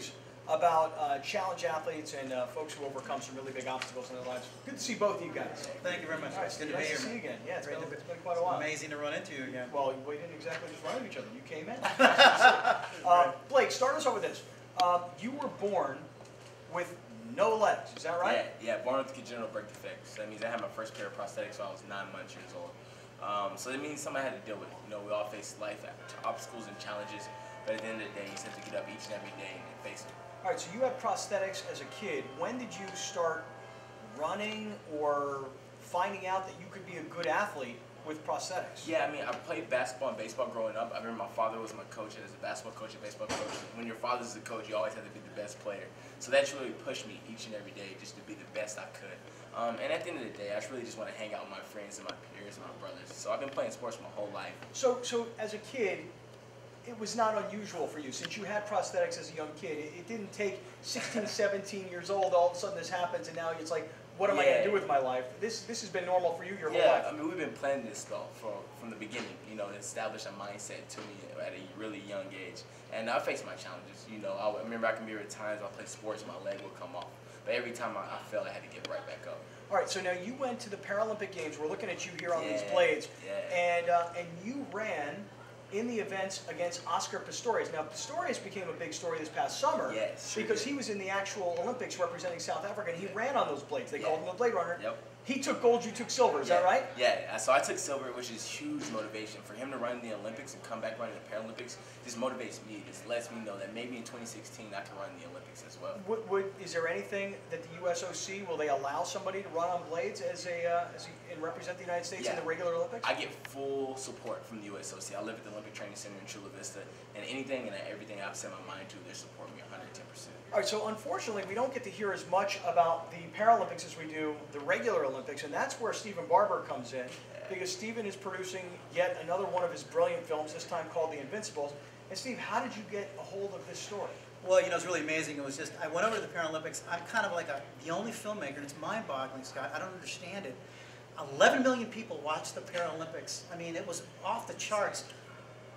stories about challenge athletes and folks who overcome some really big obstacles in their lives. Good to see both of you guys. Thank you very much. Nice, Good to be nice here. to see you again. Yeah, it's been quite a while. Amazing to run into you again. Well, we didn't exactly just run into each other. You came in. Blake, start us off with this. You were born with no legs, is that right? Yeah, born with congenital birth defects. That means I had my first pair of prosthetics when I was 9 months years old. So that means something I had to deal with. You know, we all face life obstacles and challenges, but at the end of the day, you just have to get up each and every day and face them. All right, so you had prosthetics as a kid. When did you start running or finding out that you could be a good athlete with prosthetics? Yeah, I mean, I played basketball and baseball growing up. I remember my father was my coach as a basketball coach and baseball coach. When your father's the coach, you always have to be the best player. So that's really pushed me each and every day just to be the best I could. And at the end of the day, I really just want to hang out with my friends and my peers and my brothers. So I've been playing sports my whole life. So as a kid, it was not unusual for you. Since you had prosthetics as a young kid, it didn't take 16, 17 years old, all of a sudden this happens, and now it's like, what am I going to do with my life? This has been normal for you your whole life. Yeah, I mean, we've been planning this though from the beginning, you know, to establish a mindset to me at a really young age. And I face my challenges, you know. I remember I can be at times I play sports, my leg would come off. But every time I fell, I had to get right back up. All right, so now you went to the Paralympic Games. We're looking at you here on these blades. And you ran in the events against Oscar Pistorius. Now, Pistorius became a big story this past summer because he was in the actual Olympics representing South Africa, and he ran on those blades. They called him the Blade Runner. Yep. He took gold, you took silver. Is that right? Yeah, so I took silver, which is huge motivation. For him to run in the Olympics and come back running the Paralympics, this motivates me. This lets me know that maybe in 2016 I can run in the Olympics as well. Is there anything that the USOC, will they allow somebody to run on blades and represent the United States in the regular Olympics? I get full support from the USOC. I live at the Olympic Training Center in Chula Vista, and anything and everything I've set my mind to, they support me 110%. All right, so unfortunately, we don't get to hear as much about the Paralympics as we do the regular Olympics, and that's where Stephen Barber comes in, because Stephen is producing yet another one of his brilliant films, this time called The Invincibles. And Steve, how did you get a hold of this story? Well, you know, it's really amazing. It was just, I went over to the Paralympics. I'm kind of like the only filmmaker, and it's mind-boggling, Scott. I don't understand it. 11 million people watched the Paralympics. I mean, it was off the charts.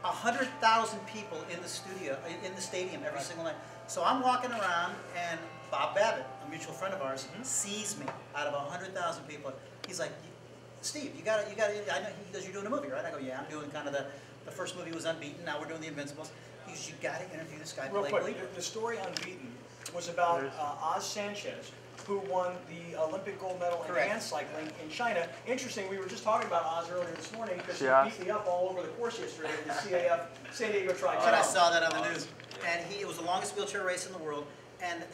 100,000 people in the studio, in the stadium every single night. So I'm walking around, and Bob Babbitt, a mutual friend of ours, sees me out of 100,000 people. He's like, Steve, you got to, I know, he goes, you're doing a movie, right? I go, yeah, I'm doing kind of the first movie was Unbeaten, now we're doing The Invincibles. He goes, you got to interview this guy, Blake Leeper. The story Unbeaten was about Oz Sanchez, who won the Olympic gold medal in hand cycling in China. Interesting, we were just talking about Oz earlier this morning because he beat me up all over the course yesterday in the CAF San Diego Tri-County. I saw that on the news. And it was the longest wheelchair race in the world. And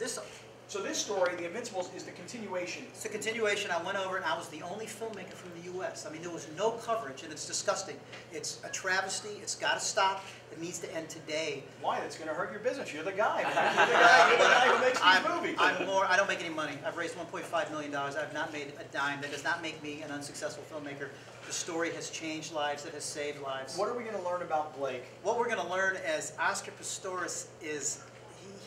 so this story, The Invincibles, is the continuation. It's the continuation. I went over and I was the only filmmaker from the U.S. I mean, there was no coverage, and it's disgusting. It's a travesty. It's got to stop. It needs to end today. Why? That's going to hurt your business. You're the guy. You're the guy who makes these movies. I don't make any money. I've raised $1.5 million. I've not made a dime. That does not make me an unsuccessful filmmaker. The story has changed lives. It has saved lives. What are we going to learn about Blake? What we're going to learn as Oscar Pistorius is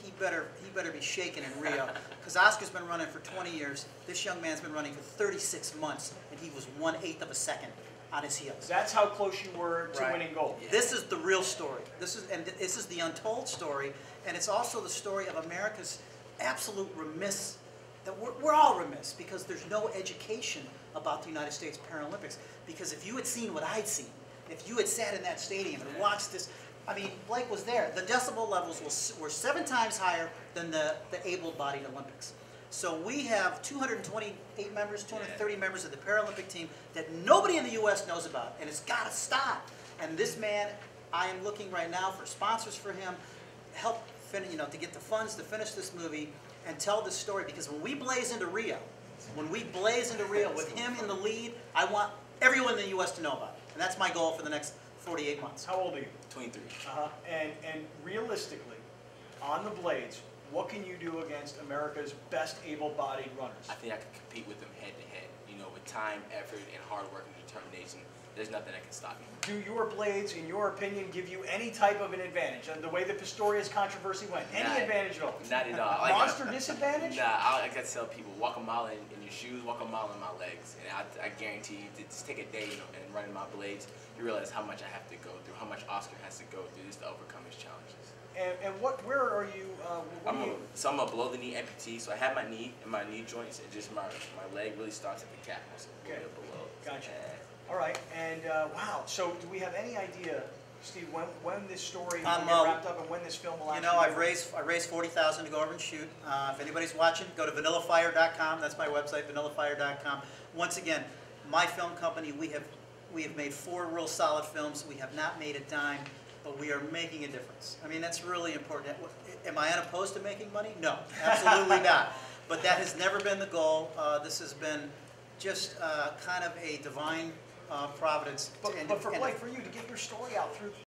he better be shaken in Rio, because Oscar's been running for 20 years. This young man's been running for 36 months, and he was 1/8 of a second on his heels. That's how close you were to winning gold. Yeah. This is the real story. This is the untold story, and it's also the story of America's absolute remiss. That we're all remiss because there's no education about the United States Paralympics. Because if you had seen what I'd seen, if you had sat in that stadium and watched this. I mean, Blake was there. The decibel levels were 7 times higher than the able-bodied Olympics. So we have 228 members, 230 members of the Paralympic team that nobody in the U.S. knows about, and it's got to stop. And this man, I am looking right now for sponsors for him, help to get the funds to finish this movie and tell this story. Because when we blaze into Rio, with him in the lead, I want everyone in the U.S. to know about it. And that's my goal for the next 48 months. How old are you? 23. And realistically, on the blades, what can you do against America's best able-bodied runners? I think I can compete with them head to head. You know, with time, effort, and hard work and determination, there's nothing that can stop me. Do your blades, in your opinion, give you any type of an advantage? And the way the Pistorius controversy went, any advantage at all? Not at all. Monster disadvantage? Nah, I gotta tell people, walk a mile in your shoes, walk a mile in my legs, and I guarantee you, to just take a day and running my blades, you realize how much I have to go through, how much Oscar has to go through just to overcome his challenges. And where are you? I'm So I'm a below the knee amputee. So I have my knee and my knee joints, and just my leg really starts at the calf muscle, a little bit below. Gotcha. All right, and wow. So do we have any idea, Steve, when this story will get wrapped up and when this film will actually? I raised $40,000 to go over and shoot. If anybody's watching, go to vanillafire.com. That's my website, vanillafire.com. Once again, my film company, we have made 4 real solid films. We have not made a dime, but we are making a difference. I mean, that's really important. Am I unopposed to making money? No, absolutely not. But that has never been the goal. This has been just kind of a divine providence. But for Blake, for you to get your story out through